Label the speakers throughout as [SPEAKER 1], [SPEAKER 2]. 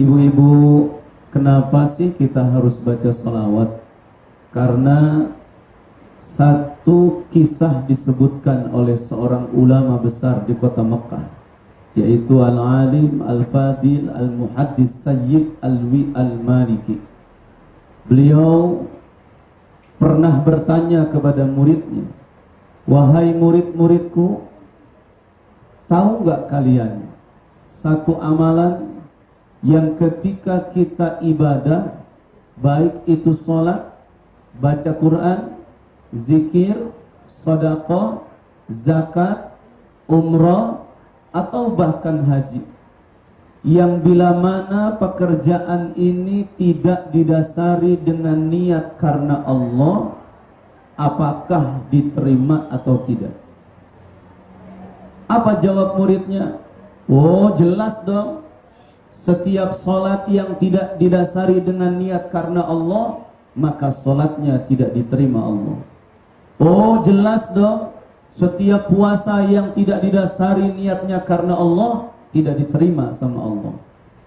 [SPEAKER 1] Ibu-ibu, kenapa sih kita harus baca sholawat? Karena satu kisah disebutkan oleh seorang ulama besar di kota Mekah, yaitu Al-Alim Al-Fadil Al-Muhaddis Sayyid Alwi Al-Maliki. Beliau pernah bertanya kepada muridnya, "Wahai murid-muridku, tahu nggak kalian satu amalan yang ketika kita ibadah, baik itu sholat, baca Quran, zikir, sedekah, zakat, umrah, atau bahkan haji, yang bila mana pekerjaan ini tidak didasari dengan niat karena Allah, apakah diterima atau tidak?" Apa jawab muridnya? "Oh, jelas dong. Setiap sholat yang tidak didasari dengan niat karena Allah, maka sholatnya tidak diterima Allah." "Oh, jelas dong. Setiap puasa yang tidak didasari niatnya karena Allah, tidak diterima sama Allah."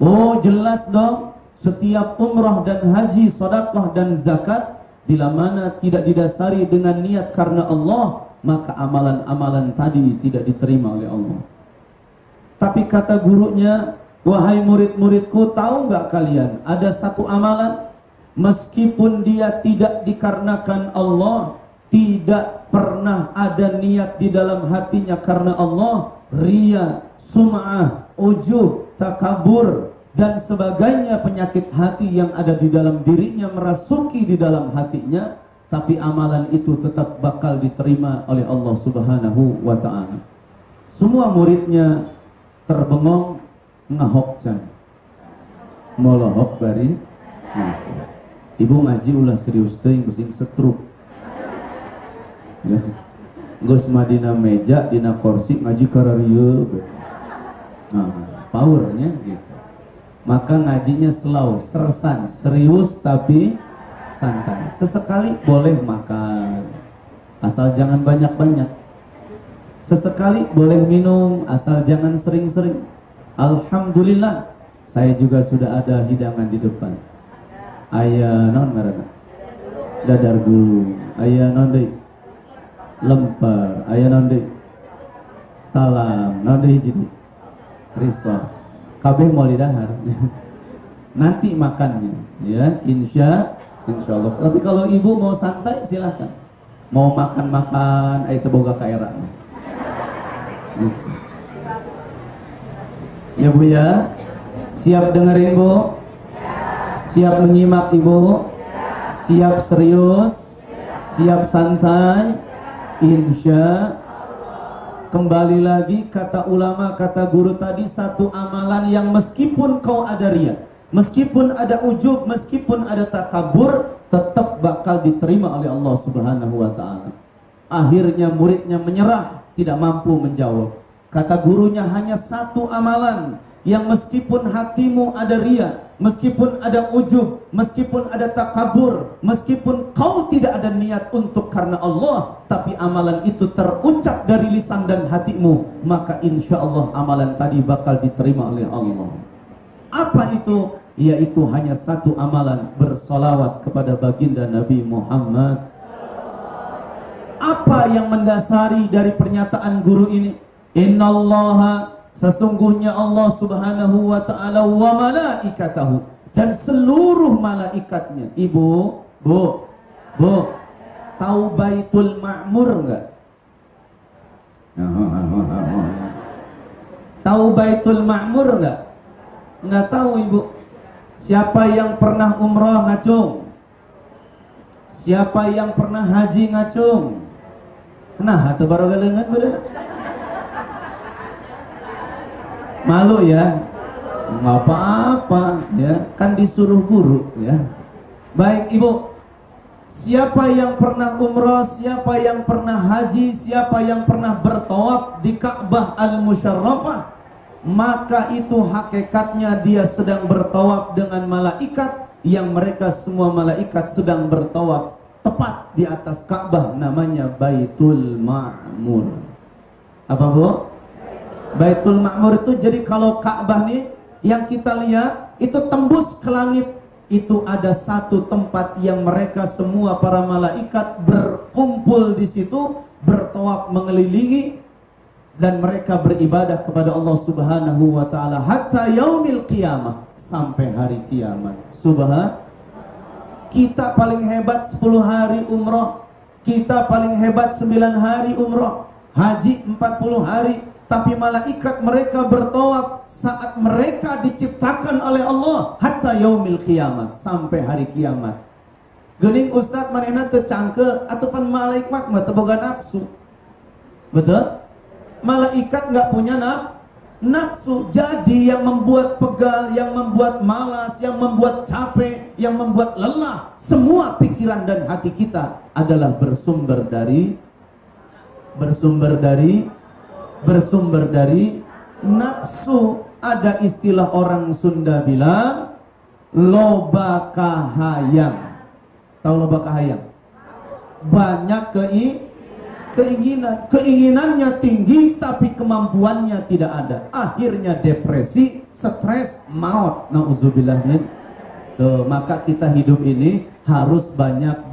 [SPEAKER 1] "Oh, jelas dong. Setiap umrah dan haji, sedekah dan zakat, bila mana tidak didasari dengan niat karena Allah, maka amalan-amalan tadi tidak diterima oleh Allah." Tapi kata gurunya, "Wahai murid-muridku, tahu nggak kalian ada satu amalan, meskipun dia tidak dikarenakan Allah, tidak pernah ada niat di dalam hatinya karena Allah, riya, sum'ah, ujub, takabur, dan sebagainya penyakit hati yang ada di dalam dirinya merasuki di dalam hatinya, tapi amalan itu tetap bakal diterima oleh Allah Subhanahu wa ta'ala." Semua muridnya terbengong, ngahok can molohok bari ngaji. Ibu ngaji ulah serius teh besing setruk ya. Geus madina meja dina kursi ngaji kararieu. Nah, powernya gitu. Maka ngajinya slow, sersan, serius tapi santai. Sesekali boleh makan, asal jangan banyak-banyak. Sesekali boleh minum, asal jangan sering-sering. Alhamdulillah, saya juga sudah ada hidangan di depan. Aya naon ngaranna? Dadar gulung. Aya naon deui? Lempar. Aya naon deui? Talam. Naon deui jadi? Risol. Kabeh mau didahar. Nanti makannya, ya, insya Allah. Tapi kalau ibu mau santai silahkan. Mau makan-makan, aya teu boga kaerana. Gitu. Ya Bu ya, siap dengerin Bu? Siap menyimak Ibu? Siap serius? Siap santai? Insya Allah. Kembali lagi kata ulama, kata guru tadi, satu amalan yang meskipun kau ada riya, meskipun ada ujub, meskipun ada takabur, tetap bakal diterima oleh Allah Subhanahu wa ta'ala. Akhirnya muridnya menyerah, tidak mampu menjawab. Kata gurunya, hanya satu amalan yang meskipun hatimu ada riya, meskipun ada ujub, meskipun ada takabur, meskipun kau tidak ada niat untuk karena Allah, tapi amalan itu terucap dari lisan dan hatimu, maka insya Allah amalan tadi bakal diterima oleh Allah. Apa itu? Yaitu hanya satu amalan, bersolawat kepada baginda Nabi Muhammad. Apa yang mendasari dari pernyataan guru ini? Innallaha, sesungguhnya Allah Subhanahu wa ta'ala, wa malaikatahu, dan seluruh malaikatnya. Ibu, Bu, tahu Baitul Ma'mur enggak? Tahu Baitul Ma'mur enggak? Enggak tahu Ibu. Siapa yang pernah umrah ngacung? Siapa yang pernah haji ngacung? Nah, atau baru galengan bener. Malu ya? Nggak apa-apa ya, kan disuruh guru ya. Baik Ibu, siapa yang pernah umrah, siapa yang pernah haji, siapa yang pernah bertawaf di Ka'bah Al-Musyarrafah, maka itu hakikatnya dia sedang bertawaf dengan malaikat, yang mereka semua malaikat sedang bertawaf tepat di atas Ka'bah, namanya Baitul Ma'mur. Apa Bu? Baitul Ma'mur itu, jadi kalau Ka'bah nih yang kita lihat itu tembus ke langit, itu ada satu tempat yang mereka semua para malaikat berkumpul di situ, bertawaf mengelilingi, dan mereka beribadah kepada Allah Subhanahu wa taala hatta yaumil qiyamah, sampai hari kiamat. Kita paling hebat 10 hari umrah, kita paling hebat 9 hari umrah, haji 40 hari, tapi malaikat mereka bertawaf saat mereka diciptakan oleh Allah hatta yaumil kiamat, sampai hari kiamat. Geuning ustaz manehna teu cangkel atupan malaikat mah teu boga nafsu. Betul? Malaikat enggak punya nafsu. Jadi yang membuat pegal, yang membuat malas, yang membuat capek, yang membuat lelah, semua pikiran dan hati kita adalah bersumber dari nafsu. Ada istilah orang Sunda bilang loba kahayang. Tahu loba kahayang? Banyak keinginannya tinggi tapi kemampuannya tidak ada. Akhirnya depresi, stres, maut. Nauzubillah min. Tuh, maka kita hidup ini harus banyak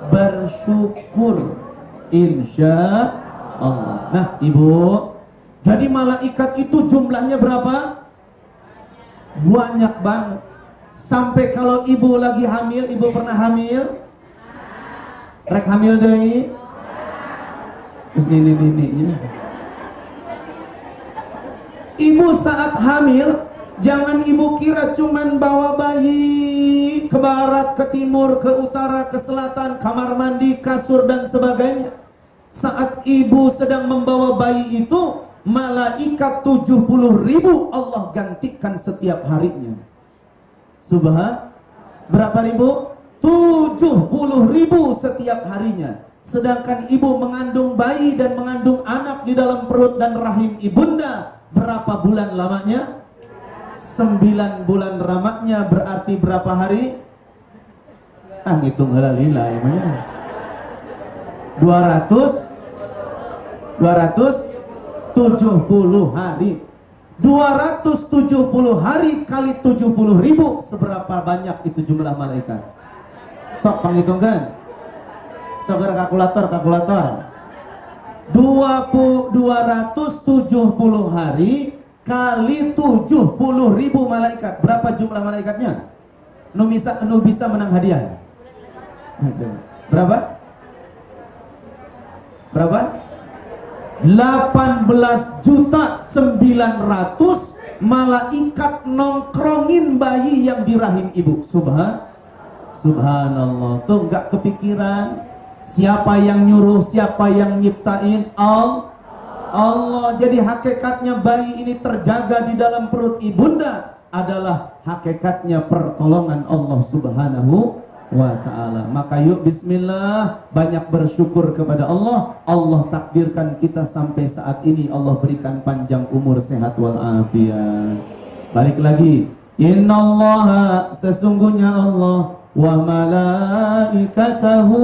[SPEAKER 1] bersyukur. Insya Allah. Nah, Ibu, jadi malaikat itu jumlahnya berapa? Banyak banget. Sampai kalau ibu lagi hamil, ibu pernah hamil? Rek hamil deui. Terus ini. Ibu saat hamil, jangan ibu kira cuman bawa bayi ke barat, ke timur, ke utara, ke selatan, kamar mandi, kasur dan sebagainya. Saat ibu sedang membawa bayi itu, malaikat 70.000 Allah gantikan setiap harinya. Berapa ribu? 70.000 setiap harinya. Sedangkan ibu mengandung bayi dan mengandung anak di dalam perut dan rahim ibunda, berapa bulan lamanya? 9 bulan lamanya, berarti berapa hari? Ngitung halalila emangnya 270 hari. 270 hari kali 70.000, seberapa banyak itu jumlah malaikat? Sok panghitungkan. Sok kalkulator. 270 hari kali 70.000 malaikat. Berapa jumlah malaikatnya? Nu bisa menang hadiah. Berapa? 18.900.000 malaikat nongkrongin bayi yang di rahim ibu. Subhanallah. Tuh nggak kepikiran siapa yang nyuruh, siapa yang nyiptain? Allah. Jadi hakikatnya bayi ini terjaga di dalam perut ibunda adalah hakikatnya pertolongan Allah Subhanahu wa ta'ala. Maka yuk bismillah, banyak bersyukur kepada Allah. Allah takdirkan kita sampai saat ini, Allah berikan panjang umur, sehat walafiat. Balik lagi, innallaha, sesungguhnya Allah, wa malaikatahu,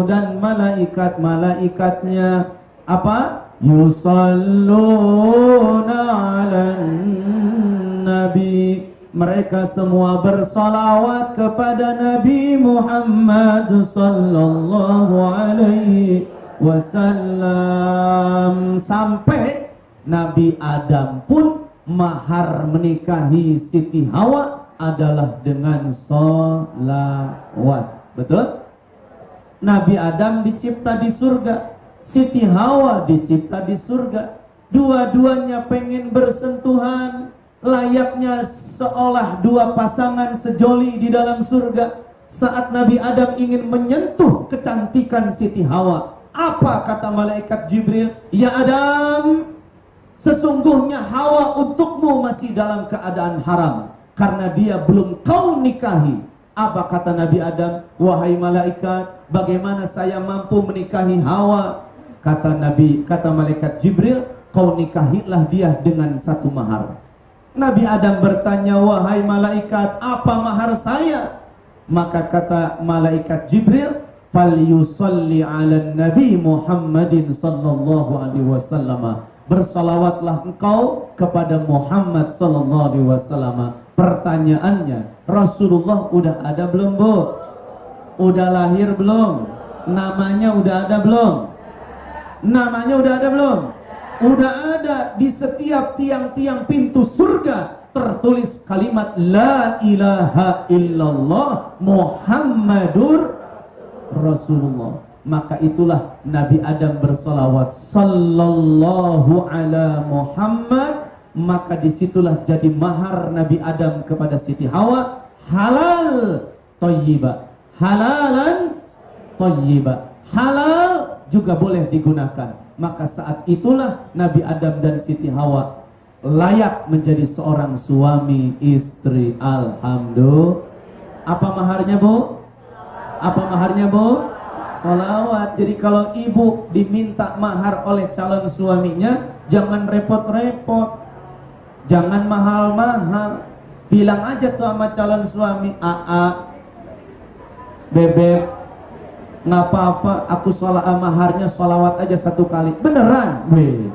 [SPEAKER 1] dan malaikat-malaikatnya apa? Yusalluna 'alan nabi, mereka semua bersalawat kepada Nabi Muhammad sallallahu alaihi wasallam. Sampai Nabi Adam pun mahar menikahi Siti Hawa adalah dengan salawat. Betul? Nabi Adam dicipta di surga, Siti Hawa dicipta di surga. Dua-duanya pengen bersentuhan, layaknya seolah dua pasangan sejoli di dalam surga. Saat Nabi Adam ingin menyentuh kecantikan Siti Hawa, apa kata malaikat Jibril? Ya Adam, sesungguhnya Hawa untukmu masih dalam keadaan haram, karena dia belum kau nikahi. Apa kata Nabi Adam? Wahai malaikat, bagaimana saya mampu menikahi Hawa? Kata malaikat Jibril, kau nikahilah dia dengan satu mahar. Nabi Adam bertanya, wahai malaikat, apa mahar saya? Maka kata malaikat Jibril, falyusalli 'alan nabi Muhammadin sallallahu alaihi wasallam bersolawatlah engkau kepada Muhammad sallallahu alaihi wasallam. Pertanyaannya, Rasulullah udah ada belum, Bu? Udah lahir belum? Namanya udah ada belum? Namanya udah ada belum? Udah ada. Di setiap tiang-tiang pintu surga tertulis kalimat La ilaha illallah Muhammadur Rasulullah. Maka itulah Nabi Adam bersolawat sallallahu ala Muhammad. Maka disitulah jadi mahar Nabi Adam kepada Siti Hawa, halal thayyibah, halalan thayyibah, halal juga boleh digunakan. Maka saat itulah Nabi Adam dan Siti Hawa layak menjadi seorang suami istri. Alhamdulillah. Apa maharnya, Bu? Apa maharnya, Bu? Salawat. Jadi kalau ibu diminta mahar oleh calon suaminya, jangan repot-repot, jangan mahal-mahal. Bilang aja tuh sama calon suami, Bebek, nggak apa-apa, aku maharnya sholawat aja 1 kali. Beneran? Weh,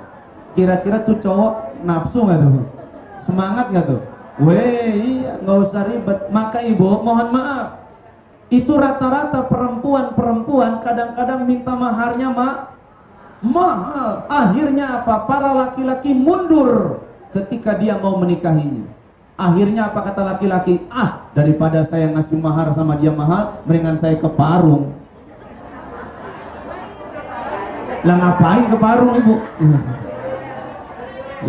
[SPEAKER 1] kira-kira tuh cowok nafsu nggak tuh? Semangat nggak tuh? Weh, iya, nggak usah ribet. Maka ibu, mohon maaf, itu rata-rata perempuan kadang-kadang minta maharnya mahal. Akhirnya apa? Para laki-laki mundur ketika dia mau menikahinya. Akhirnya apa kata laki-laki? Daripada saya ngasih mahar sama dia mahal, mendingan saya ke Parung. Lah ngapain ke Parung, Ibu?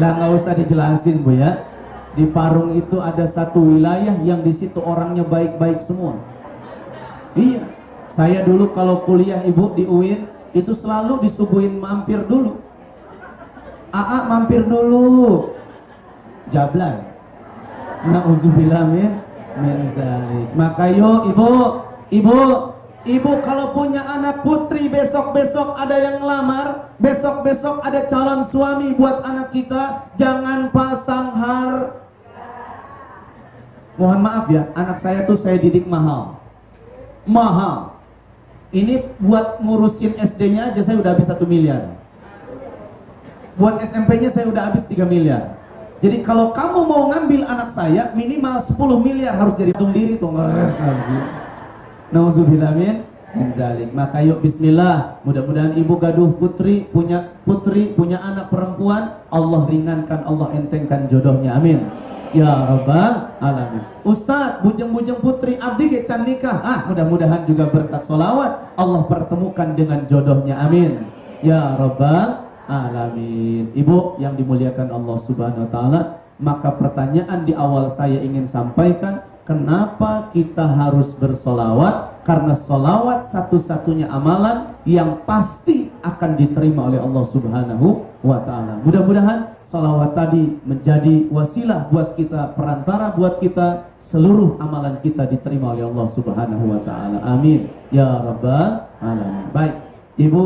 [SPEAKER 1] Lah nggak usah dijelasin, Bu, ya. Di Parung itu ada satu wilayah yang di situ orangnya baik-baik semua. Iya, saya dulu kalau kuliah, Ibu, di UIN itu selalu disuguhin mampir dulu. Mampir dulu. Jablay. Nauzubillah min zalik. Maka yuk, Ibu kalau punya anak putri, besok-besok ada yang ngelamar, besok-besok ada calon suami buat anak kita, jangan pasang Mohon maaf ya, anak saya tuh saya didik mahal. Ini buat ngurusin SD-nya aja saya udah habis 1 miliar. Buat SMP-nya saya udah habis 3 miliar. Jadi kalau kamu mau ngambil anak saya, minimal 10 miliar harus jadi hitung diri tuh. Nauzubillah min zalik. Maka yuk bismillah, mudah-mudahan ibu gaduh punya anak perempuan, Allah ringankan, Allah entengkan jodohnya, amin ya rabbal alamin. Ustadz, bujeng-bujeng putri abdi ge can nikah, mudah-mudahan juga berkat sholawat Allah pertemukan dengan jodohnya, amin ya rabbal alamin. Ibu yang dimuliakan Allah subhanahu wa ta'ala, maka pertanyaan di awal saya ingin sampaikan, kenapa kita harus bersolawat? Karena solawat satu-satunya amalan yang pasti akan diterima oleh Allah subhanahu wa ta'ala. Mudah-mudahan solawat tadi menjadi wasilah buat kita, perantara buat kita, seluruh amalan kita diterima oleh Allah subhanahu wa ta'ala, amin ya rabbal alamin. Baik, Ibu